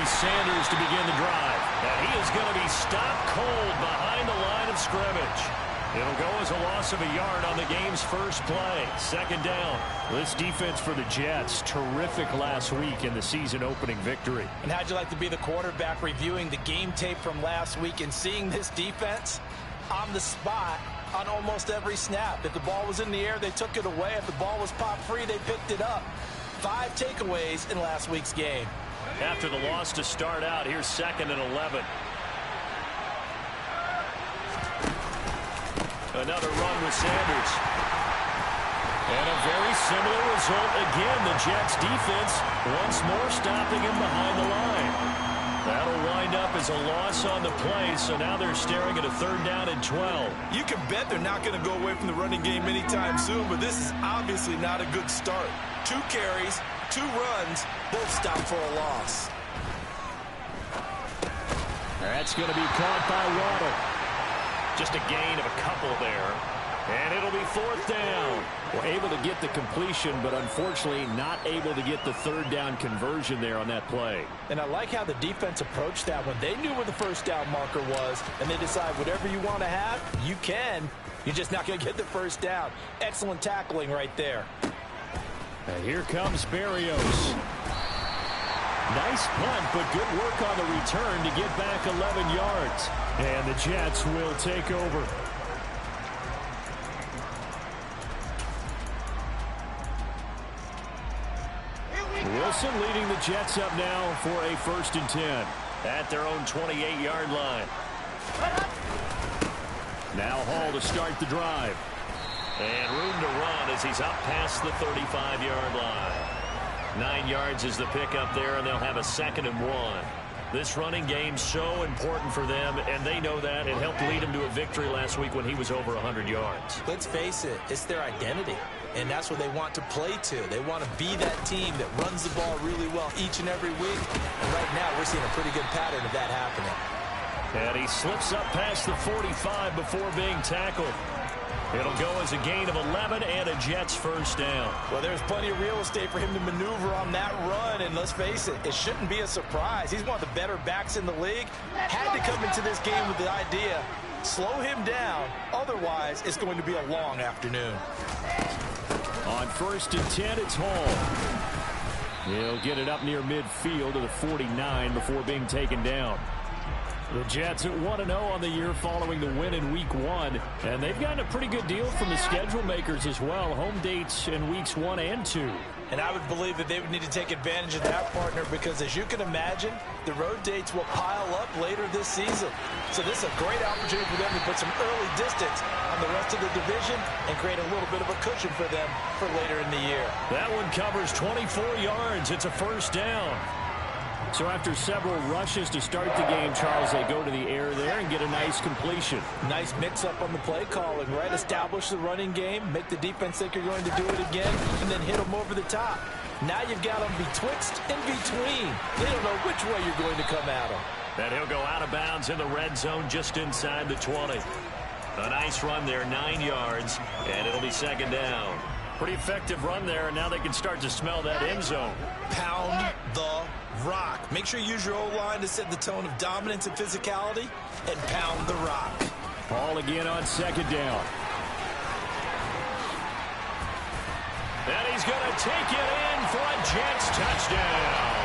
Sanders to begin the drive. And he is going to be stopped cold behind the line of scrimmage. It'll go as a loss of a yard on the game's first play. Second down. This defense for the Jets, terrific last week in the season-opening victory. And how'd you like to be the quarterback reviewing the game tape from last week and seeing this defense on the spot on almost every snap? If the ball was in the air, they took it away. If the ball was popped free, they picked it up. 5 takeaways in last week's game. After the loss to start out, here's 2nd and 11. Another run with Sanders. And a very similar result again. The Jets defense once more stopping him behind the line. That'll wind up as a loss on the play, so now they're staring at a 3rd down and 12. You can bet they're not going to go away from the running game anytime soon, but this is obviously not a good start. 2 carries, 2 runs, both stopped for a loss. That's going to be caught by Waddle. Just a gain of a couple there. And it'll be 4th down. We're able to get the completion, but unfortunately not able to get the 3rd down conversion there on that play. And I like how the defense approached that one. They knew where the 1st down marker was, and they decide whatever you want to have, you can. You're just not going to get the 1st down. Excellent tackling right there. And here comes Berrios. Nice punt, but good work on the return to get back 11 yards. And the Jets will take over. Wilson leading the Jets up now for a 1st and 10 at their own 28-yard line. Now Hall to start the drive. And room to run as he's up past the 35-yard line. 9 yards is the pickup there, and they'll have a 2nd and 1. This running game so important for them, and they know that. It helped lead them to a victory last week when he was over 100 yards. Let's face it, it's their identity, and that's what they want to play to. They want to be that team that runs the ball really well each and every week, and right now we're seeing a pretty good pattern of that happening. And he slips up past the 45 before being tackled. It'll go as a gain of 11 and a Jets 1st down. Well, there's plenty of real estate for him to maneuver on that run, and let's face it, it shouldn't be a surprise. He's one of the better backs in the league. Had to come into this game with the idea, slow him down, otherwise it's going to be a long afternoon. On 1st and 10, it's Hall. He'll get it up near midfield to the 49 before being taken down. The Jets at 1-0 on the year following the win in Week 1. And they've gotten a pretty good deal from the schedule makers as well. Home dates in Weeks 1 and 2. And I would believe that they would need to take advantage of that, partner, because as you can imagine, the road dates will pile up later this season. So this is a great opportunity for them to put some early distance on the rest of the division and create a little bit of a cushion for them for later in the year. That one covers 24 yards. It's a 1st down. So after several rushes to start the game, Charles, they go to the air there and get a nice completion. Nice mix-up on the play calling, right? Establish the running game, make the defense think you're going to do it again, and then hit them over the top. Now you've got them betwixt and between. They don't know which way you're going to come at them. And he'll go out of bounds in the red zone just inside the 20. A nice run there, 9 yards, and it'll be 2nd down. Pretty effective run there, and now they can start to smell that end zone. Pound the rock. Make sure you use your O-line to set the tone of dominance and physicality, and pound the rock. Ball again on 2nd down. And he's going to take it in for a Jets touchdown.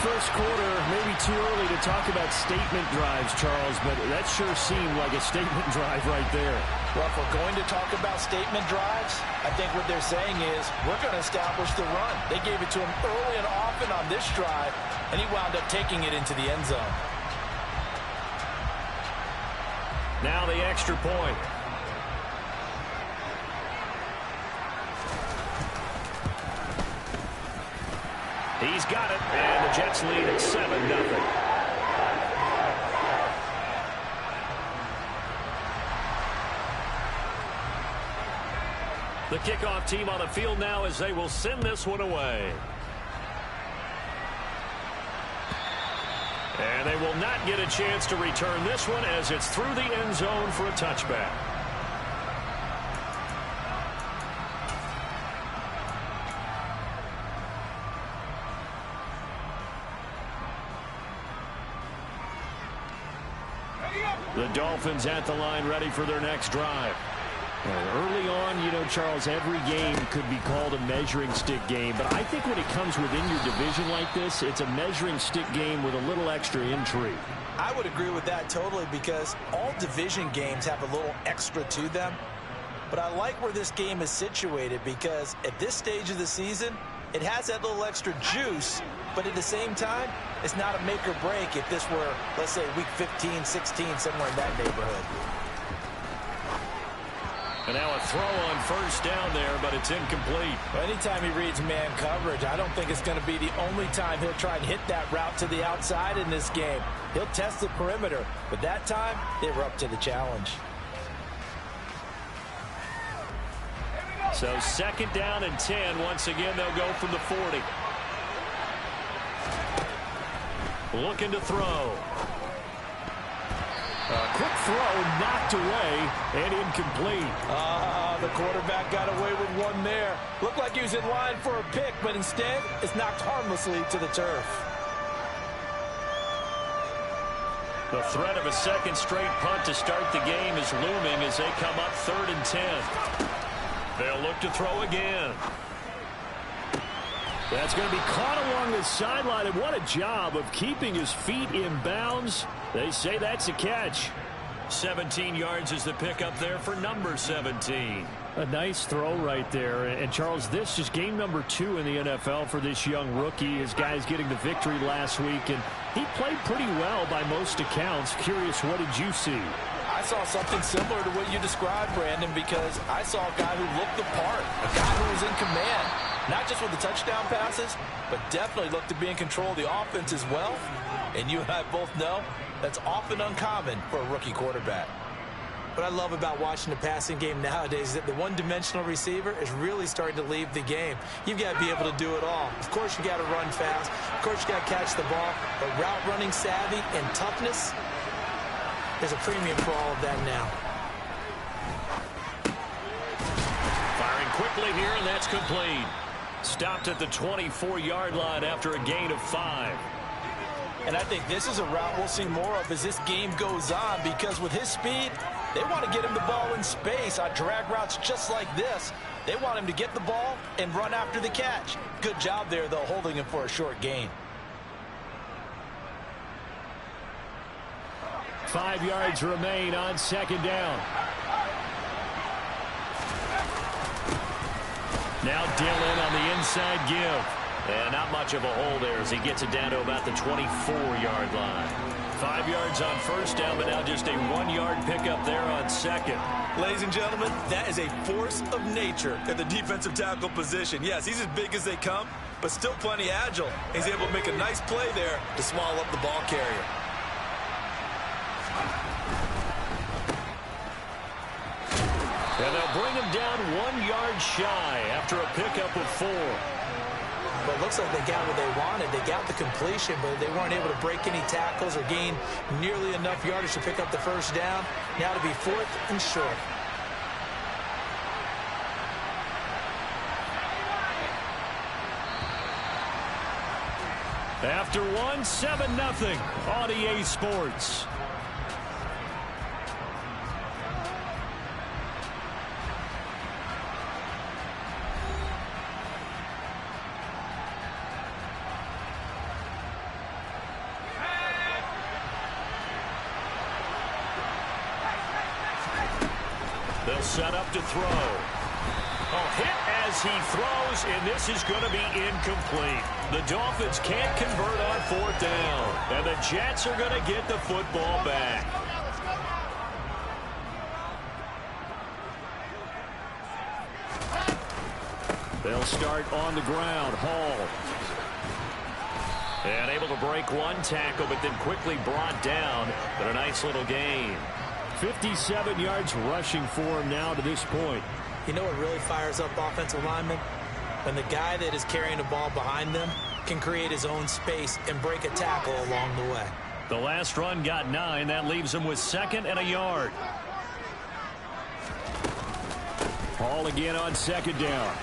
First quarter, maybe too early to talk about statement drives, Charles, but that sure seemed like a statement drive right there. Well, if we're going to talk about statement drives, I think what they're saying is we're going to establish the run. They gave it to him early and often on this drive, and he wound up taking it into the end zone. Now the extra point. He's got it, and the Jets lead at 7-0. The kickoff team on the field now as they will send this one away. And they will not get a chance to return this one as it's through the end zone for a touchback. The Dolphins at the line ready for their next drive. Early on, you know, Charles, every game could be called a measuring stick game. But I think when it comes within your division like this, it's a measuring stick game with a little extra intrigue. I would agree with that totally because all division games have a little extra to them. But I like where this game is situated because at this stage of the season, it has that little extra juice. But at the same time, it's not a make or break if this were, let's say, week 15, 16, somewhere in that neighborhood. And now a throw on first down there, but it's incomplete. Well, anytime he reads man coverage, I don't think it's going to be the only time he'll try and hit that route to the outside in this game. He'll test the perimeter, but that time, they were up to the challenge. So second down and 10. Once again, they'll go from the 40. Looking to throw. Quick throw knocked away and incomplete. The quarterback got away with one there. Looked like he was in line for a pick, but instead it's knocked harmlessly to the turf. The threat of a second straight punt to start the game is looming as they come up 3rd and 10. They'll look to throw again. That's going to be caught along the sideline, and what a job of keeping his feet in bounds. They say that's a catch. 17 yards is the pickup there for number 17. A nice throw right there. And, Charles, this is game number 2 in the NFL for this young rookie. His guys getting the victory last week, and he played pretty well by most accounts. Curious, what did you see? I saw something similar to what you described, Brandon, because I saw a guy who looked the part, a guy who was in command, not just with the touchdown passes, but definitely looked to be in control of the offense as well. And you and I both know that's often uncommon for a rookie quarterback. What I love about watching the passing game nowadays is that the one-dimensional receiver is really starting to leave the game. You've got to be able to do it all. Of course, you got to run fast. Of course, you got to catch the ball. But route running savvy and toughness, there's a premium for all of that now. Firing quickly here, and that's complete. Stopped at the 24-yard line after a gain of 5. And I think this is a route we'll see more of as this game goes on, because with his speed, they want to get him the ball in space on drag routes just like this. They want him to get the ball and run after the catch. Good job there, though, holding him for a short gain. 5 yards remain on second down. Now Dillon on the inside give. And not much of a hole there as he gets it down to about the 24-yard line. 5 yards on first down, but now just a 1-yard pickup there on second. Ladies and gentlemen, that is a force of nature at the defensive tackle position. Yes, he's as big as they come, but still plenty agile. He's able to make a nice play there to swallow up the ball carrier. And they'll bring him down 1 yard shy after a pickup of 4. But it looks like they got what they wanted. They got the completion, but they weren't able to break any tackles or gain nearly enough yardage to pick up the first down. Now to be 4th and short. After 1, 7-0 on EA Sports. They'll set up to throw. Hit as he throws, and this is going to be incomplete. The Dolphins can't convert on 4th down, and the Jets are going to get the football back. They'll start on the ground. Hall. And able to break one tackle, but then quickly brought down. But a nice little gain. 57 yards rushing for him now to this point. You know what really fires up offensive linemen? When the guy that is carrying the ball behind them can create his own space and break a tackle along the way. The last run got 9. That leaves him with 2nd and a yard. Hall again on 2nd down.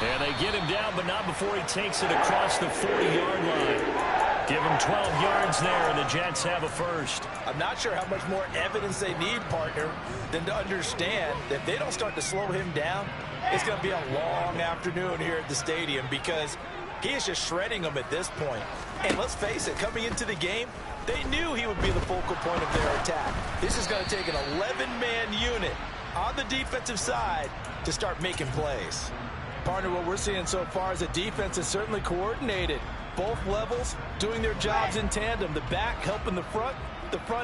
And they get him down, but not before he takes it across the 40-yard line. Give them 12 yards there, and the Jets have a first. I'm not sure how much more evidence they need, partner, than to understand that if they don't start to slow him down, it's going to be a long afternoon here at the stadium because he is just shredding them at this point. And let's face it, coming into the game, they knew he would be the focal point of their attack. This is going to take an 11-man unit on the defensive side to start making plays. Partner, what we're seeing so far is the defense is certainly coordinated. Both levels doing their jobs in tandem. The back helping the front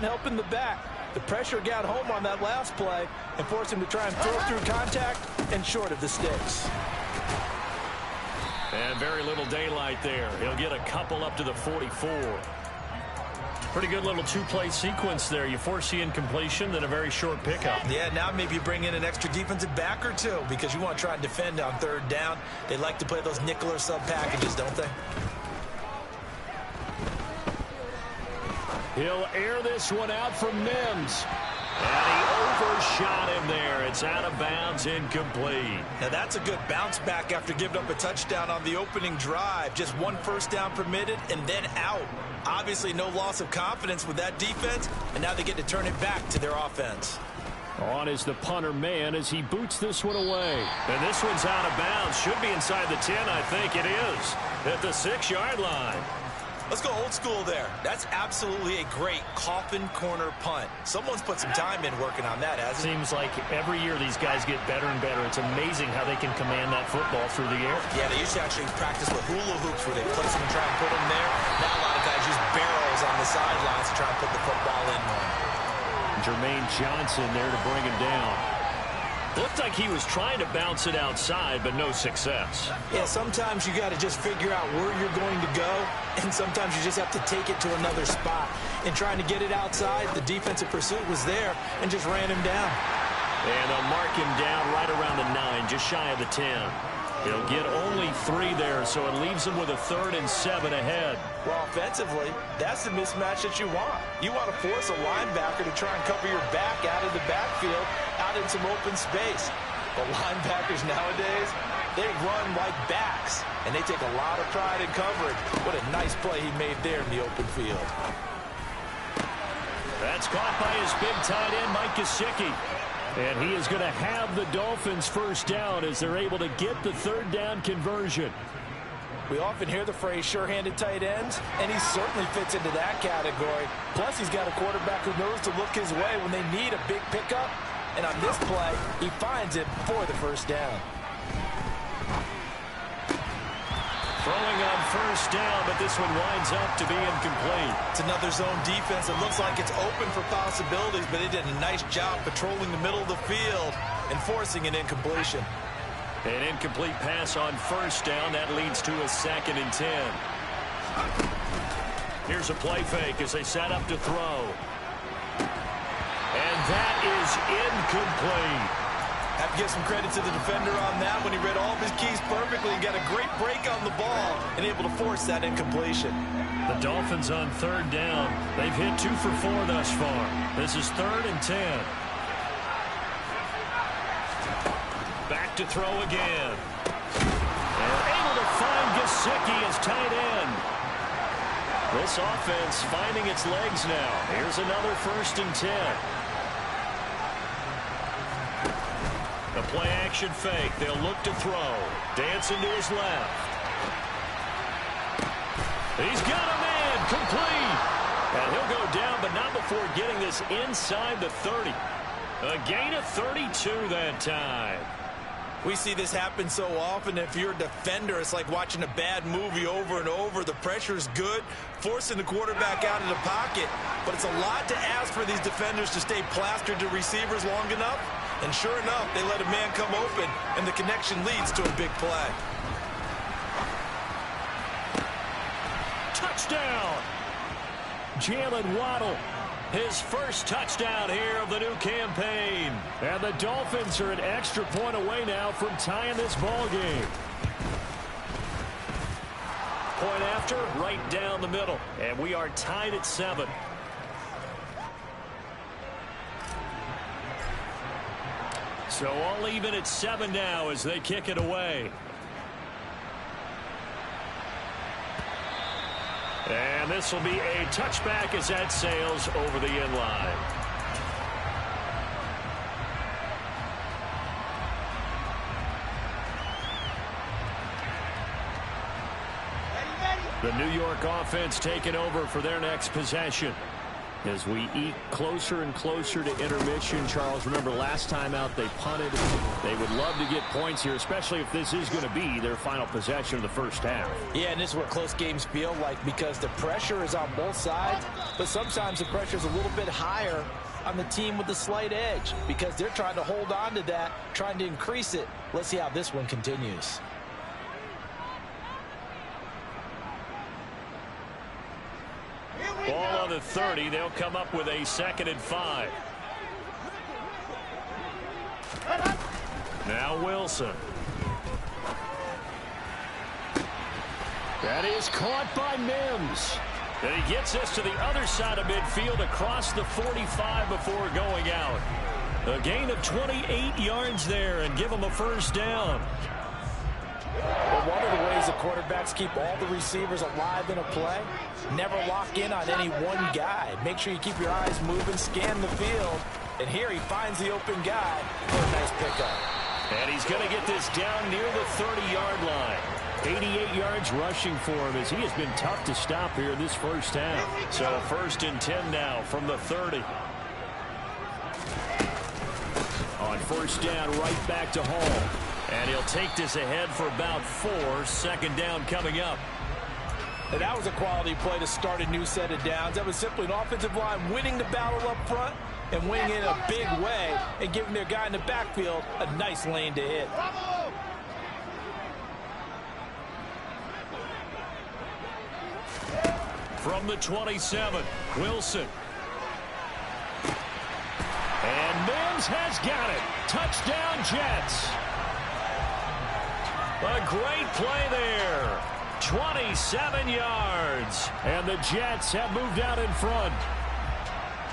helping the back. The pressure got home on that last play and forced him to try and throw through contact and short of the sticks. And very little daylight there. He'll get a couple up to the 44. Pretty good little two-play sequence there. You force the incompletion, then a very short pickup. Yeah, now maybe you bring in an extra defensive back or two because you want to try and defend on third down. They like to play those nickel or sub packages, don't they? He'll air this one out from Mims. And he overshot him there. It's out of bounds, incomplete. Now that's a good bounce back after giving up a touchdown on the opening drive. Just one first down permitted and then out. Obviously no loss of confidence with that defense, and now they get to turn it back to their offense. On is the punter man as he boots this one away. And this one's out of bounds. Should be inside the 10, I think it is. At the 6-yard line. Let's go old school there. That's absolutely a great coffin corner punt. Someone's put some time in working on that, hasn't it? Seems like every year these guys get better and better. It's amazing how they can command that football through the air. Yeah, they used to actually practice with hula hoops where they place them and try and put them there. Now a lot of guys use barrels on the sidelines to try and put the football in one. Jermaine Johnson there to bring him down. Looked like he was trying to bounce it outside, but no success. Yeah, sometimes you got to just figure out where you're going to go, and sometimes you just have to take it to another spot. In trying to get it outside, the defensive pursuit was there and just ran him down. And they'll mark him down right around the 9, just shy of the 10. He'll get only 3 there, so it leaves him with a 3rd and 7 ahead. Well, offensively, that's the mismatch that you want. You want to force a linebacker to try and cover your back out of the backfield, out in some open space. But linebackers nowadays, they run like backs, and they take a lot of pride in coverage. What a nice play he made there in the open field. That's caught by his big tight end, Mike Gesicki. And he is going to have the Dolphins first down as they're able to get the 3rd down conversion. We often hear the phrase sure-handed tight ends, and he certainly fits into that category. Plus, he's got a quarterback who knows to look his way when they need a big pickup. And on this play, he finds it for the first down. Throwing on first down, but this one winds up to be incomplete. It's another zone defense. It looks like it's open for possibilities, but they did a nice job patrolling the middle of the field and forcing an incompletion. An incomplete pass on first down. That leads to a 2nd and 10. Here's a play fake as they set up to throw. And that is incomplete. Have to give some credit to the defender on that when he read all of his keys perfectly and got a great break on the ball and able to force that incompletion. The Dolphins on 3rd down. They've hit 2 for 4 thus far. This is 3rd and 10. Back to throw again. And able to find Gesicki as tight end. This offense finding its legs now. Here's another 1st and 10. A play-action fake. They'll look to throw. Dancing to his left. He's got a man. Complete. And he'll go down, but not before getting this inside the 30. A gain of 32 that time. We see this happen so often. If you're a defender, it's like watching a bad movie over and over. The pressure is good, forcing the quarterback out of the pocket. But it's a lot to ask for these defenders to stay plastered to receivers long enough. And sure enough, they let a man come open, and the connection leads to a big play. Touchdown! Jalen Waddle, his first touchdown here of the new campaign. And the Dolphins are an extra point away now from tying this ball game. Point after, right down the middle. And we are tied at 7. So all even at 7 now as they kick it away. And this will be a touchback as that sails over the end line. The New York offense taking over for their next possession. As we eke closer and closer to intermission, Charles, remember last time out they punted. They would love to get points here, especially if this is going to be their final possession of the first half. Yeah, and this is what close games feel like because the pressure is on both sides, but sometimes the pressure is a little bit higher on the team with the slight edge because they're trying to hold on to that, trying to increase it. Let's see how this one continues. Ball on the 30. They'll come up with a 2nd and 5. Now Wilson. That is caught by Mims. And he gets us to the other side of midfield across the 45 before going out. A gain of 28 yards there and give them a first down. Well, one of the ways the quarterbacks keep all the receivers alive in a play, never lock in on any one guy. Make sure you keep your eyes moving, scan the field. And here he finds the open guy for a nice pickup. And he's going to get this down near the 30-yard line. 88 yards rushing for him as he has been tough to stop here in this first half. So 1st and 10 now from the 30. On first down, right back to Hall. And he'll take this ahead for about 4. 2nd down coming up. And that was a quality play to start a new set of downs. That was simply an offensive line winning the battle up front and winning in a big way and giving their guy in the backfield a nice lane to hit. From the 27, Wilson. And Mims has got it. Touchdown, Jets. A great play there. 27 yards. And the Jets have moved out in front.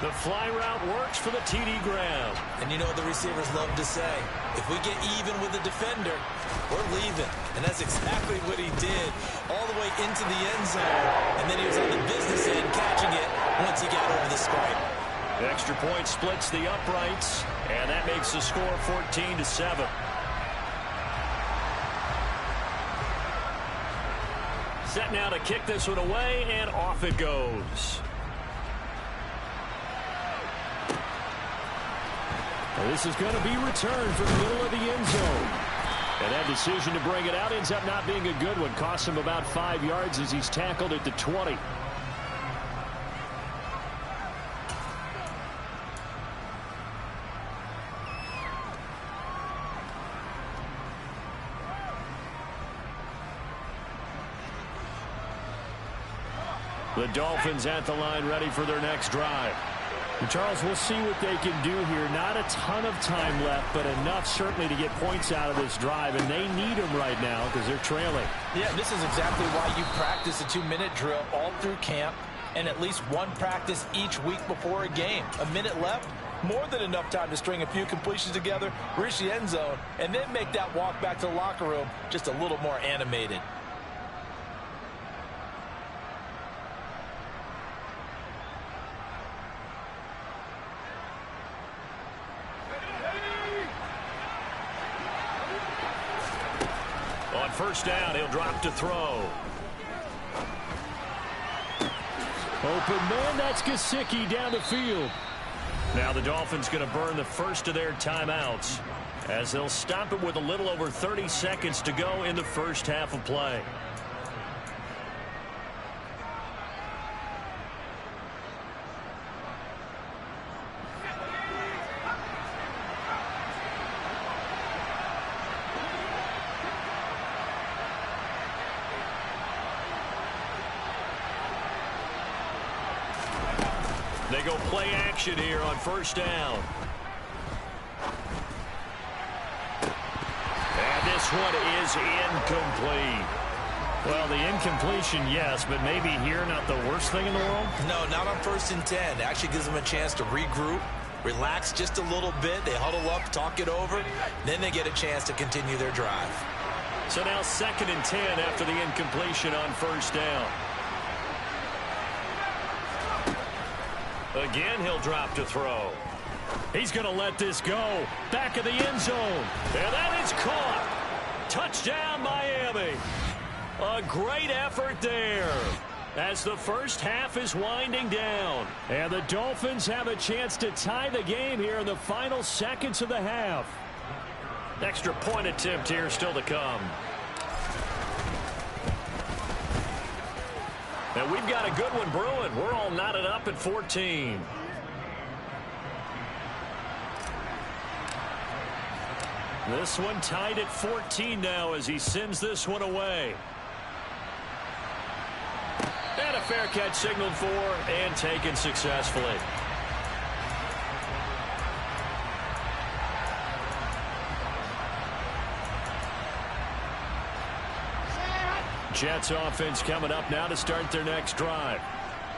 The fly route works for the TD grab. And you know what the receivers love to say? If we get even with the defender, we're leaving. And that's exactly what he did. All the way into the end zone. And then he was on the business end catching it once he got over the stripe. The extra point splits the uprights. And that makes the score 14-7. Set now to kick this one away, and off it goes. Well, this is going to be returned from the middle of the end zone. And that decision to bring it out ends up not being a good one. Costs him about 5 yards as he's tackled at the 20. The Dolphins at the line ready for their next drive. And Charles, we'll see what they can do here. Not a ton of time left, but enough certainly to get points out of this drive, and they need them right now because they're trailing. Yeah, this is exactly why you practice a 2-minute drill all through camp and at least one practice each week before a game. A minute left, more than enough time to string a few completions together, reach the end zone, and then make that walk back to the locker room just a little more animated. On first down, he'll drop to throw. Open man, that's Gesicki down the field. Now the Dolphins going to burn the first of their timeouts as they'll stop it with a little over 30 seconds to go in the first half of play. They go play action here on first down. And this one is incomplete. Well, the incompletion, yes, but maybe here not the worst thing in the world? No, not on 1st and 10. It actually gives them a chance to regroup, relax just a little bit. They huddle up, talk it over. Then they get a chance to continue their drive. So now 2nd and 10 after the incompletion on first down. Again, he'll drop to throw. He's going to let this go. Back of the end zone. And that is caught. Touchdown, Miami. A great effort there as the first half is winding down. And the Dolphins have a chance to tie the game here in the final seconds of the half. Extra point attempt here still to come. And we've got a good one brewing. We're all knotted up at 14. This one tied at 14 now as he sends this one away. And a fair catch signaled for and taken successfully. Jets offense coming up now to start their next drive.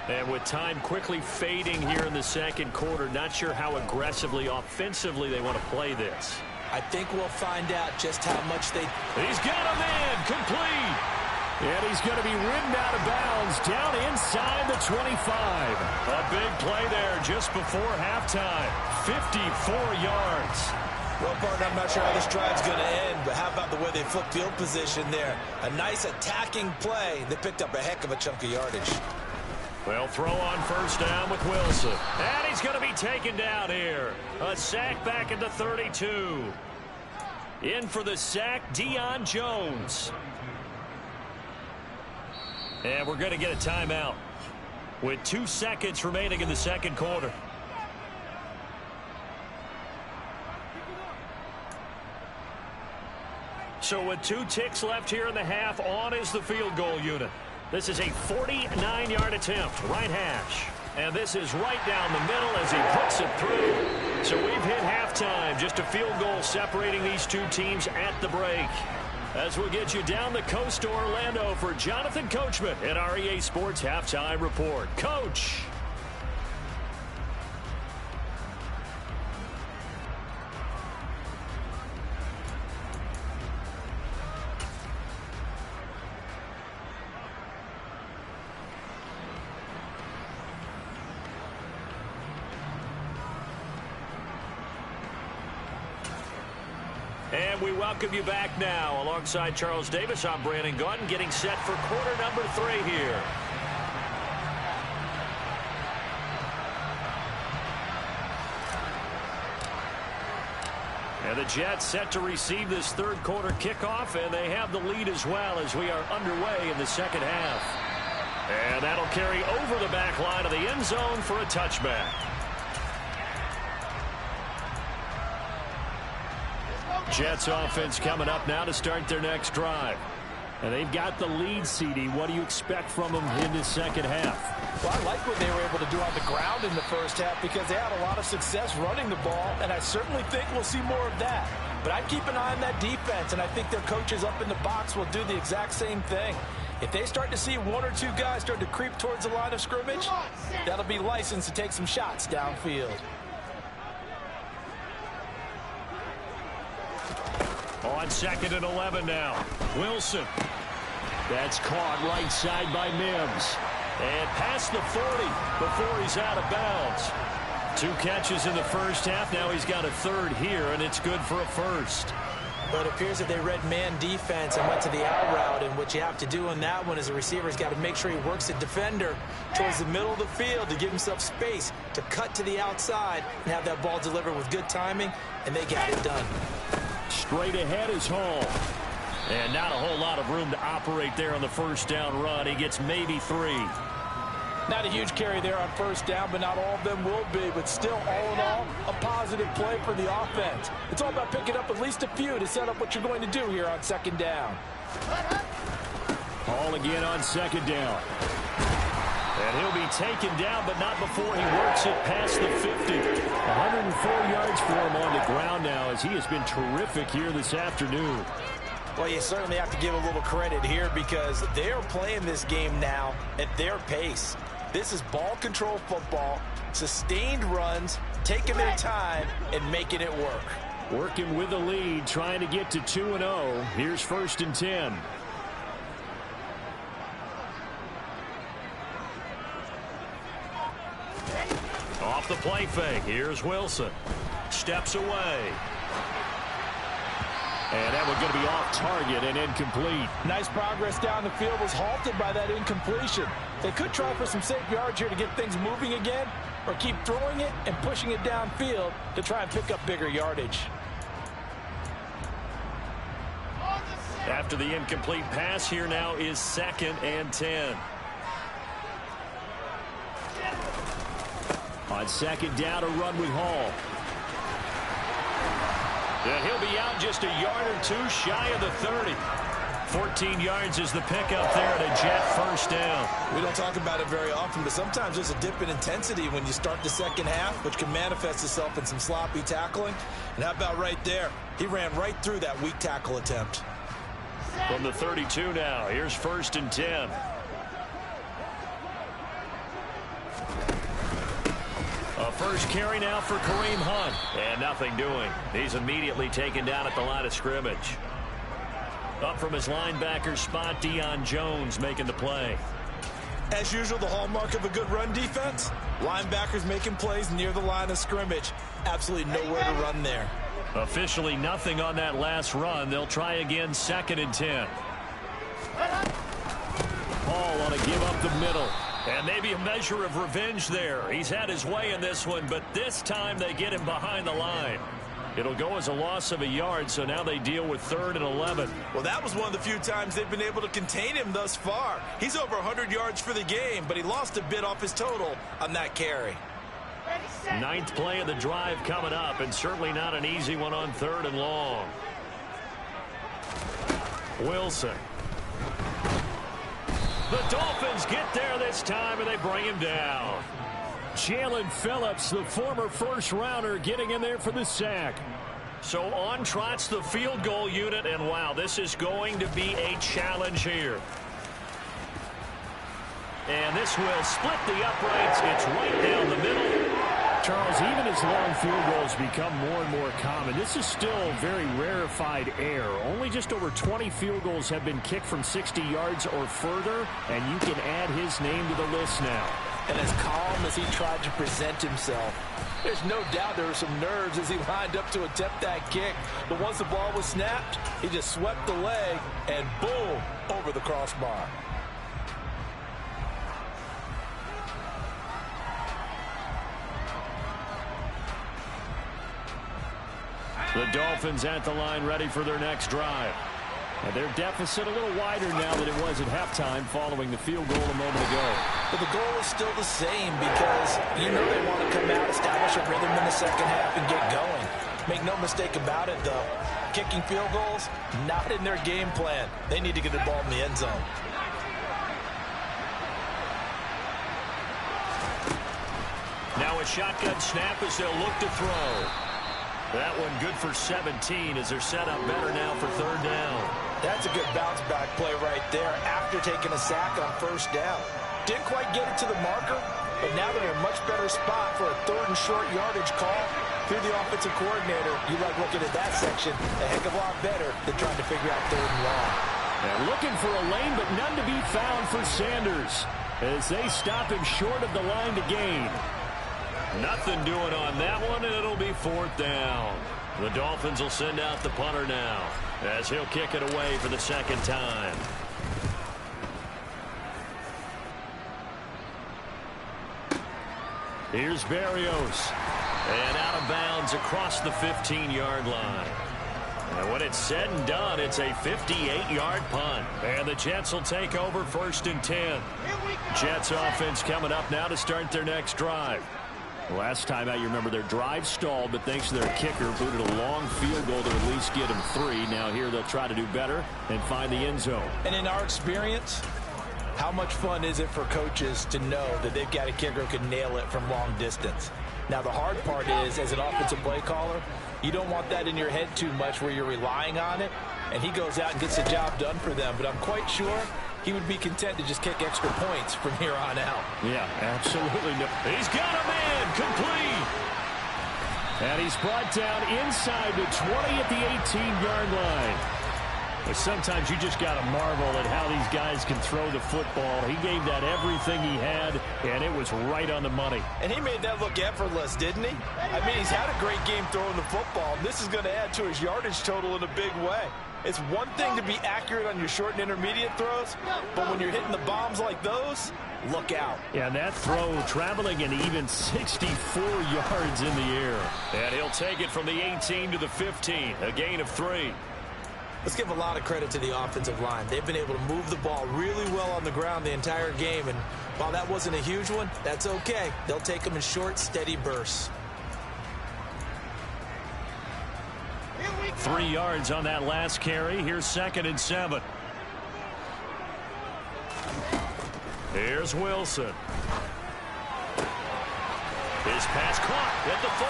And with time quickly fading here in the second quarter, not sure how aggressively, offensively they want to play this. I think we'll find out just how much they... He's got a man complete. And he's going to be ridden out of bounds down inside the 25. A big play there just before halftime. 54 yards. Well, partner, I'm not sure how this drive's going to end, but how about the way they flipped field position there? A nice attacking play. They picked up a heck of a chunk of yardage. Well, throw on first down with Wilson. And he's going to be taken down here. A sack back at the 32. In for the sack, Deion Jones. And we're going to get a timeout with 2 seconds remaining in the second quarter. So with 2 ticks left here in the half, on is the field goal unit. This is a 49-yard attempt, right hash. And this is right down the middle as he puts it through. So we've hit halftime, just a field goal separating these two teams at the break. As we'll get you down the coast to Orlando for Jonathan Coachman at our EA Sports Halftime Report. Coach. And we welcome you back now. Alongside Charles Davis, I'm Brandon Gunn, getting set for quarter number 3 here. And the Jets set to receive this third quarter kickoff, and they have the lead as well as we are underway in the second half. And that'll carry over the back line of the end zone for a touchback. Jets offense coming up now to start their next drive. And they've got the lead, CD. What do you expect from them in the second half? Well, I like what they were able to do on the ground in the first half because they had a lot of success running the ball, and I certainly think we'll see more of that. But I'd keep an eye on that defense, and I think their coaches up in the box will do the exact same thing. If they start to see 1 or 2 guys start to creep towards the line of scrimmage, that'll be licensed to take some shots downfield. On 2nd and 11 now. Wilson. That's caught right side by Mims. And past the 40 before he's out of bounds. 2 catches in the first half. Now he's got a third here, and it's good for a first. But it appears that they read man defense and went to the out route. And what you have to do on that one is the receiver's got to make sure he works the defender towards the middle of the field to give himself space to cut to the outside and have that ball delivered with good timing, and they got it done. Straight ahead is Hall. And not a whole lot of room to operate there on the first down run. He gets maybe 3. Not a huge carry there on first down, but not all of them will be. But still, all in all, a positive play for the offense. It's all about picking up at least a few to set up what you're going to do here on second down. Hall again on second down. And he'll be taken down, but not before he works it past the 50. 104 yards for him on the ground now as he has been terrific here this afternoon. Well, you certainly have to give a little credit here because they're playing this game now at their pace. This is ball control football, sustained runs, taking their time, and making it work. Working with the lead, trying to get to 2-0. Here's 1st and 10. off the play fake. Here's Wilson. Steps away. And that one's going to be off target and incomplete. Nice progress down the field was halted by that incompletion. They could try for some safe yards here to get things moving again, or keep throwing it and pushing it downfield to try and pick up bigger yardage. After the incomplete pass, here now is 2nd and 10. On 2nd down, a run with Hall. And he'll be out just a yard or two shy of the 30. 14 yards is the pickup there at a Jet first down. We don't talk about it very often, but sometimes there's a dip in intensity when you start the second half, which can manifest itself in some sloppy tackling. And how about right there? He ran right through that weak tackle attempt. From the 32 now, here's 1st and 10. A first carry now for Kareem Hunt. And nothing doing. He's immediately taken down at the line of scrimmage. Up from his linebacker spot, Deion Jones making the play. As usual, the hallmark of a good run defense, linebackers making plays near the line of scrimmage. Absolutely nowhere to run there. Officially nothing on that last run. They'll try again, 2nd and 10. Paul on a give up the middle. And maybe a measure of revenge there. He's had his way in this one, but this time they get him behind the line. It'll go as a loss of a yard, so now they deal with 3rd and 11. Well, that was one of the few times they've been able to contain him thus far. He's over 100 yards for the game, but he lost a bit off his total on that carry. 9th play of the drive coming up, and certainly not an easy one on 3rd and long. Wilson. The Dolphins get there this time, and they bring him down. Jalen Phillips, the former first-rounder, getting in there for the sack. So on trots the field goal unit, and wow, this is going to be a challenge here. And this will split the uprights. It's right down the middle. Charles, even as long field goals become more and more common, this is still very rarefied air. Only just over 20 field goals have been kicked from 60 yards or further, and you can add his name to the list now. And as calm as he tried to present himself, there's no doubt there were some nerves as he lined up to attempt that kick. But once the ball was snapped, he just swept the leg and boom, over the crossbar. The Dolphins at the line, ready for their next drive. And their deficit a little wider now than it was at halftime following the field goal a moment ago. But the goal is still the same because you know they want to come out, establish a rhythm in the second half, and get going. Make no mistake about it, though. Kicking field goals, not in their game plan. They need to get the ball in the end zone. Now a shotgun snap as they'll look to throw. That one good for 17 as they're set up better now for 3rd down. That's a good bounce back play right there after taking a sack on 1st down. Didn't quite get it to the marker, but now they're in a much better spot for a 3rd and short yardage call. If you're the offensive coordinator, you like looking at that section a heck of a lot better than trying to figure out 3rd and long. And looking for a lane, but none to be found for Sanders as they stop him short of the line to gain. Nothing doing on that one, and it'll be 4th down. The Dolphins will send out the punter now as he'll kick it away for the 2nd time. Here's Berrios. And out of bounds across the 15-yard line. And when it's said and done, it's a 58-yard punt. And the Jets will take over 1st and 10. Jets offense coming up now to start their next drive. Last time out, you remember their drive stalled, but thanks to their kicker, booted a long field goal to at least get them 3. Now here they'll try to do better and find the end zone. And in our experience, how much fun is it for coaches to know that they've got a kicker who can nail it from long distance? Now the hard part is, as an offensive play caller, you don't want that in your head too much where you're relying on it, and he goes out and gets the job done for them. But I'm quite sure he would be content to just kick extra points from here on out. Yeah, absolutely. No. He's got a man complete. And he's brought down inside the 20 at the 18-yard line. Sometimes you just got to marvel at how these guys can throw the football. He gave that everything he had, and it was right on the money. And he made that look effortless, didn't he? I mean, he's had a great game throwing the football. This is going to add to his yardage total in a big way. It's one thing to be accurate on your short and intermediate throws, but when you're hitting the bombs like those, look out. Yeah, that throw traveling an even 64 yards in the air. And he'll take it from the 18 to the 15, a gain of 3. Let's give a lot of credit to the offensive line. They've been able to move the ball really well on the ground the entire game, and while that wasn't a huge one, that's okay. They'll take them in short, steady bursts. 3 yards on that last carry. Here's 2nd and 7. Here's Wilson. His pass caught at the 4.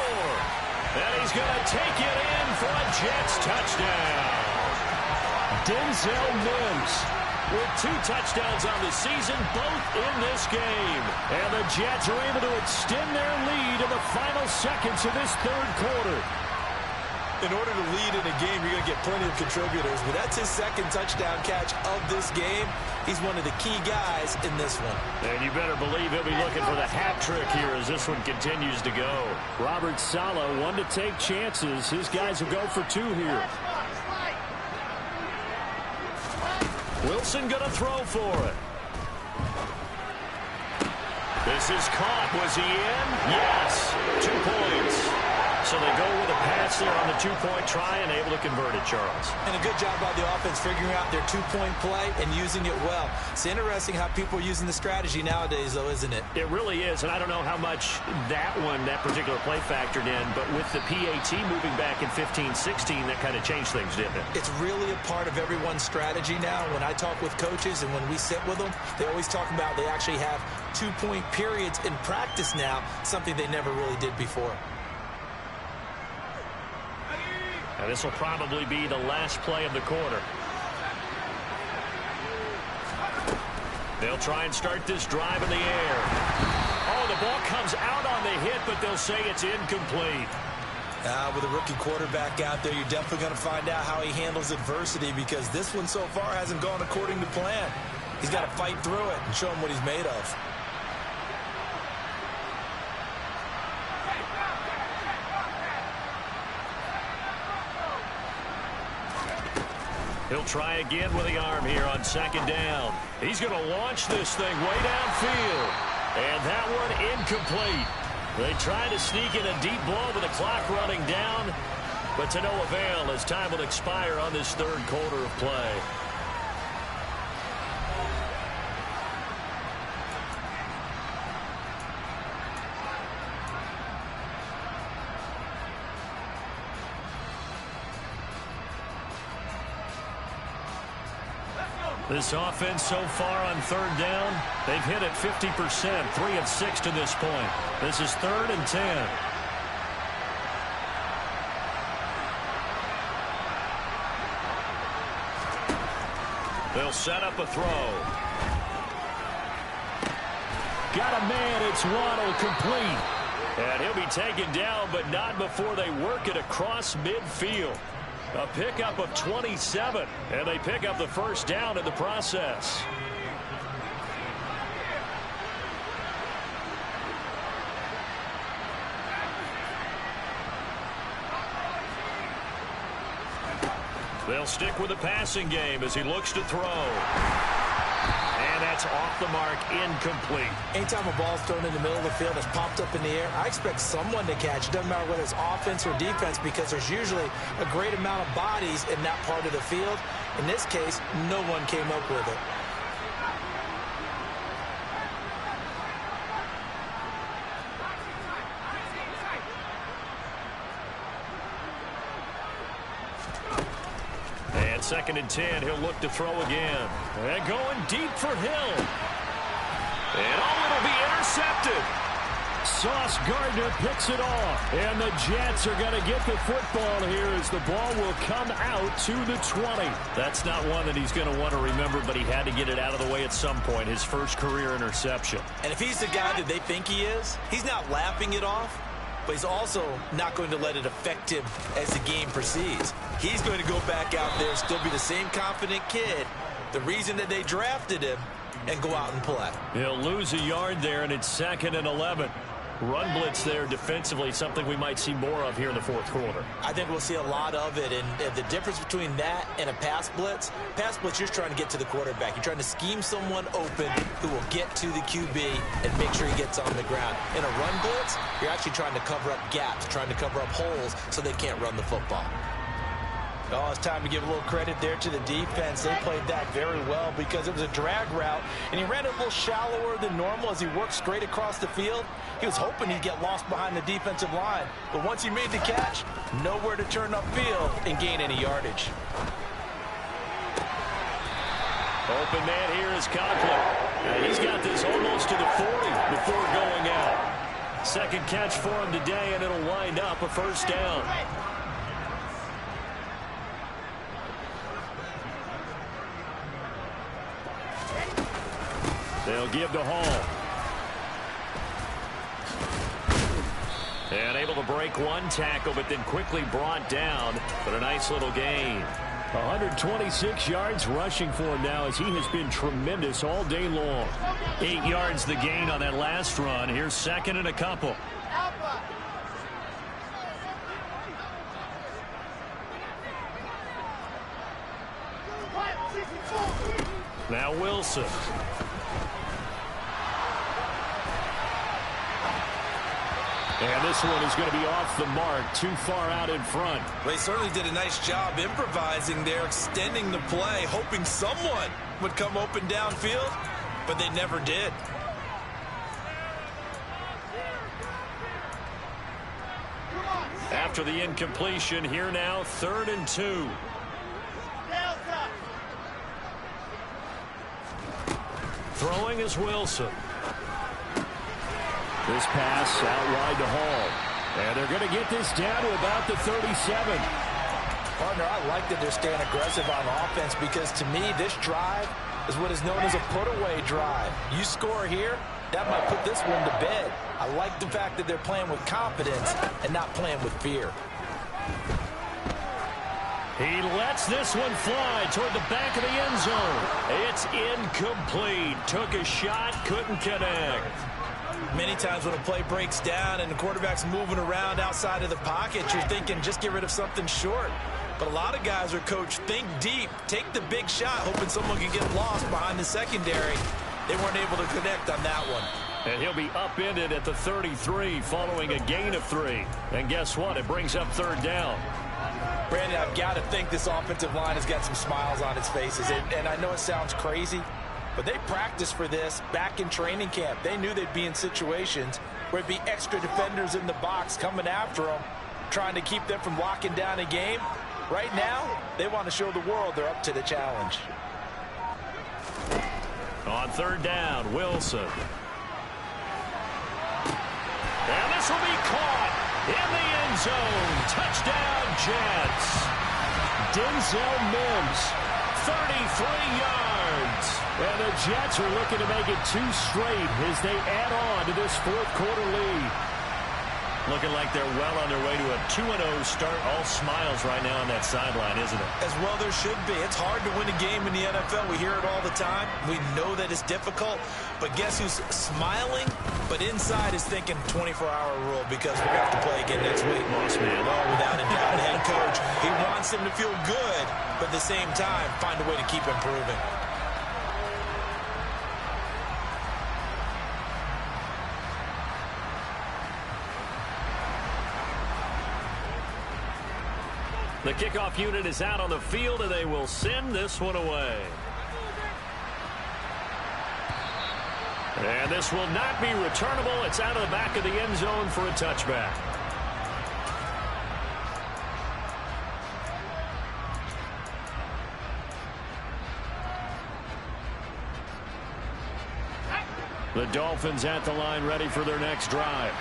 And he's going to take it in for a Jets touchdown. Denzel Mims with 2 touchdowns on the season, both in this game. And the Jets are able to extend their lead in the final seconds of this 3rd quarter. In order to lead in a game, you're going to get plenty of contributors, but that's his 2nd touchdown catch of this game. He's one of the key guys in this one. And you better believe he'll be looking for the hat trick here as this one continues to go. Robert Saleh, one to take chances. His guys will go for 2 here. Wilson going to throw for it. This is caught. Was he in? Yes. 2 points. So they go with a pass there on the 2-point try and able to convert it, Charles. And a good job by the offense figuring out their 2-point play and using it well. It's interesting how people are using the strategy nowadays, though, isn't it? It really is, and I don't know how much that particular play factored in, but with the PAT moving back in 15-16, that kind of changed things, didn't it? It's really a part of everyone's strategy now. When I talk with coaches and when we sit with them, they always talk about they actually have 2-point periods in practice now, something they never really did before. And this will probably be the last play of the quarter. They'll try and start this drive in the air. Oh, the ball comes out on the hit, but they'll say it's incomplete. With a rookie quarterback out there, you're definitely going to find out how he handles adversity because this one so far hasn't gone according to plan. He's got to fight through it and show him what he's made of. He'll try again with the arm here on 2nd down. He's going to launch this thing way downfield. And that one incomplete. They try to sneak in a deep ball with the clock running down, but to no avail as time will expire on this 3rd quarter of play. This offense so far on 3rd down, they've hit it 50%, 3 of 6 to this point. This is 3rd and 10. They'll set up a throw. Got a man, it's Waddle, complete. And he'll be taken down, but not before they work it across midfield. A pickup of 27, and they pick up the 1st down in the process. They'll stick with the passing game as he looks to throw. And that's off the mark, incomplete. Anytime a ball's thrown in the middle of the field, it's popped up in the air, I expect someone to catch. It doesn't matter whether it's offense or defense because there's usually a great amount of bodies in that part of the field. In this case, no one came up with it. And 2nd and 10, he'll look to throw again. And going deep for Hill. And it'll be intercepted. Sauce Gardner picks it off. And the Jets are going to get the football here as the ball will come out to the 20. That's not one that he's going to want to remember, but he had to get it out of the way at some point, his first career interception. And if he's the guy that they think he is, he's not laughing it off. but he's also not going to let it affect him as the game proceeds. He's going to go back out there, still be the same confident kid, the reason that they drafted him, and go out and play. He'll lose a yard there, and it's 2nd and 11. Run blitz there defensively, something we might see more of here in the fourth quarter. I think we'll see a lot of it, and the difference between that and a pass blitz, you're just trying to get to the quarterback. You're trying to scheme someone open who will get to the QB and make sure he gets on the ground. In a run blitz, you're actually trying to cover up gaps, trying to cover up holes so they can't run the football. Oh, it's time to give a little credit there to the defense. They played that very well because it was a drag route, and he ran it a little shallower than normal as he worked straight across the field. He was hoping he'd get lost behind the defensive line, but once he made the catch, nowhere to turn upfield and gain any yardage. Open man here is Conklin. And he's got this almost to the 40 before going out. Second catch for him today, and it'll wind up a first down. They'll give to Hall. And able to break one tackle, but then quickly brought down. But a nice little gain. 126 yards rushing for him now as he has been tremendous all day long. 8 yards the gain on that last run. Here's 2nd and a couple. Now Wilson. And this one is going to be off the mark, too far out in front. They certainly did a nice job improvising there, extending the play, hoping someone would come open downfield, but they never did. After the incompletion, here now, 3rd and 2. Throwing is Wilson. This pass out wide to Hall. And they're going to get this down to about the 37. Partner, I like that they're staying aggressive on offense because to me, this drive is what is known as a put-away drive. You score here, that might put this one to bed. I like the fact that they're playing with confidence and not playing with fear. He lets this one fly toward the back of the end zone. It's incomplete. Took a shot, couldn't connect. Many times when a play breaks down and the quarterback's moving around outside of the pocket, you're thinking just get rid of something short. But a lot of guys are coached, think deep, take the big shot, hoping someone can get lost behind the secondary. They weren't able to connect on that one. And he'll be upended at the 33 following a gain of 3. And guess what? It brings up 3rd down. Brandon, I've got to think this offensive line has got some smiles on its faces. And I know it sounds crazy, but they practiced for this back in training camp. They knew they'd be in situations where it'd be extra defenders in the box coming after them, trying to keep them from locking down a game. Right now, they want to show the world they're up to the challenge. On 3rd down, Wilson. And this will be caught in the end zone. Touchdown, Jets. Denzel Mims, 33 yards. And the Jets are looking to make it 2 straight as they add on to this fourth quarter lead. Looking like they're well on their way to a 2-0 start. All smiles right now on that sideline, isn't it? As well there should be. It's hard to win a game in the NFL. We hear it all the time. We know that it's difficult. But guess who's smiling? But inside is thinking 24-hour rule because we're going to have to play again next week. Boss man. Oh, without a doubt. Head coach, he wants them to feel good, but at the same time, find a way to keep improving. The kickoff unit is out on the field, and they will send this one away. And this will not be returnable. It's out of the back of the end zone for a touchback. The Dolphins at the line ready for their next drive.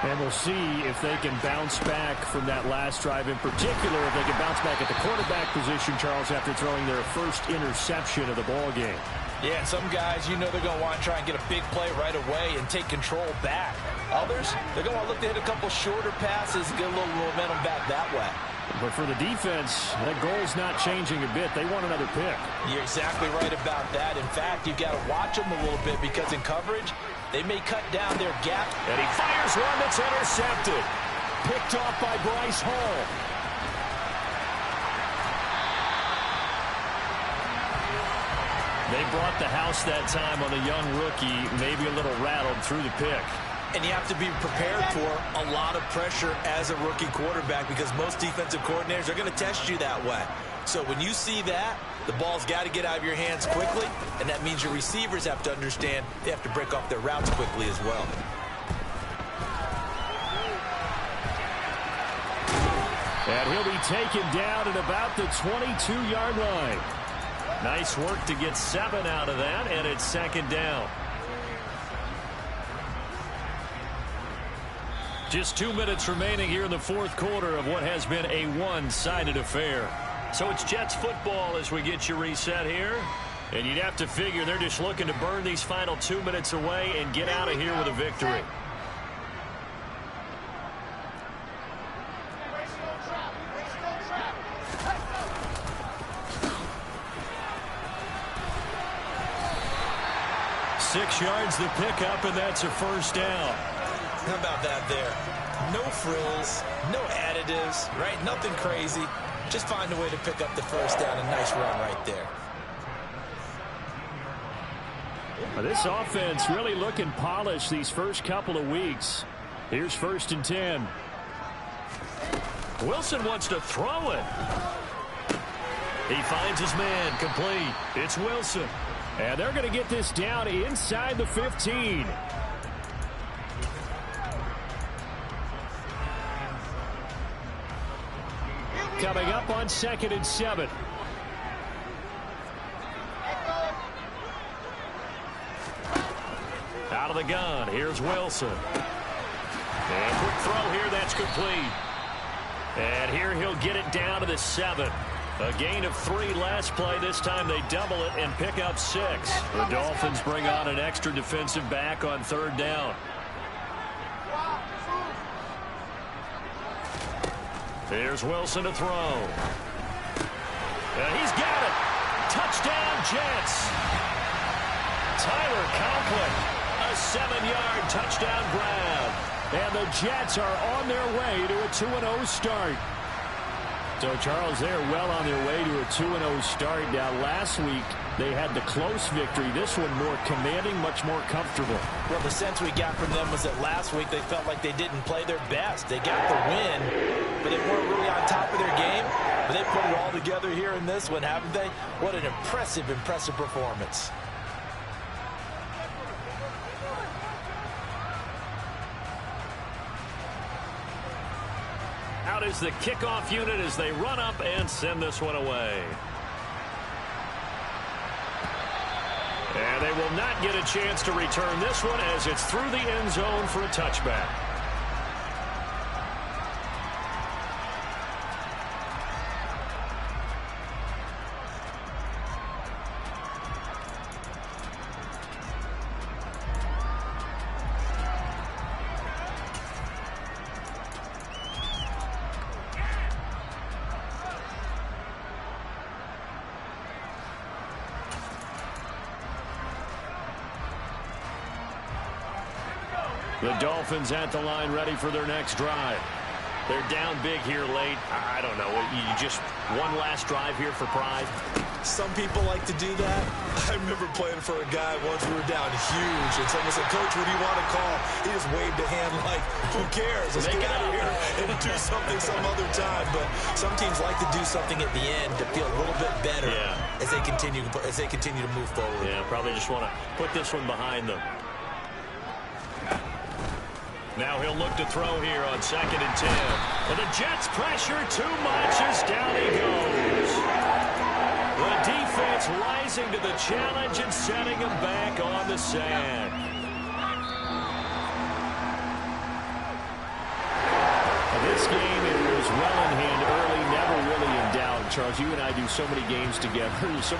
And we'll see if they can bounce back from that last drive. In particular, if they can bounce back at the quarterback position, Charles, after throwing their first interception of the ball game. Yeah, some guys, you know they're going to want to try and get a big play right away and take control back. Others, they're going to look to hit a couple shorter passes and get a little momentum back that way. But for the defense, that goal's not changing a bit. They want another pick. You're exactly right about that. In fact, you've got to watch them a little bit because in coverage, they may cut down their gap. And he fires one that's intercepted. Picked off by Bryce Hall. They brought the house that time on the young rookie, maybe a little rattled through the pick. And you have to be prepared for a lot of pressure as a rookie quarterback because most defensive coordinators are going to test you that way. So when you see that, the ball's got to get out of your hands quickly, and that means your receivers have to understand they have to break off their routes quickly as well. And he'll be taken down at about the 22-yard line. Nice work to get 7 out of that, and it's second down. Just 2 minutes remaining here in the fourth quarter of what has been a one-sided affair. So it's Jets football as we get you reset here. And you'd have to figure they're just looking to burn these final 2 minutes away and get out of here with a victory. Six yards the pickup, and that's a first down. How about that there? No frills, no additives, right? Nothing crazy. Just find a way to pick up the first down. A nice run right there. This offense really looking polished these first couple of weeks. Here's 1st and 10. Wilson wants to throw it. He finds his man, complete. It's Wilson. And they're going to get this down inside the 15. Coming up on 2nd and 7. Out of the gun, here's Wilson. And quick throw here, that's complete. And here he'll get it down to the 7. A gain of 3 last play. This time they double it and pick up 6. The Dolphins bring on an extra defensive back on 3rd down. Here's Wilson to throw. And he's got it. Touchdown, Jets. Tyler Conklin, a 7-yard touchdown grab. And the Jets are on their way to a 2-0 start. So, Charles, they're well on their way to a 2-0 start. Now, last week, they had the close victory. This one more commanding, much more comfortable. Well, the sense we got from them was that last week they felt like they didn't play their best. They got the win, but they weren't really on top of their game. But they put it all together here in this one, haven't they? What an impressive, impressive performance. Out is the kickoff unit as they run up and send this one away. And they will not get a chance to return this one as it's through the end zone for a touchback. The Dolphins at the line ready for their next drive. They're down big here late. I don't know. You just one last drive here for pride. Some people like to do that. I remember playing for a guy once. We were down huge, and someone said, "Coach, what do you want to call?" He just waved a hand like, "Who cares? Let's get out of here and do something some other time." But some teams like to do something at the end to feel a little bit better as they continue to move forward. Yeah, probably just want to put this one behind them. Now he'll look to throw here on 2nd and 10. And the Jets pressure too much as down he goes. The defense rising to the challenge and setting him back on the sand. This game, it was well in hand early, never really in doubt. Charles, you and I do so many games together.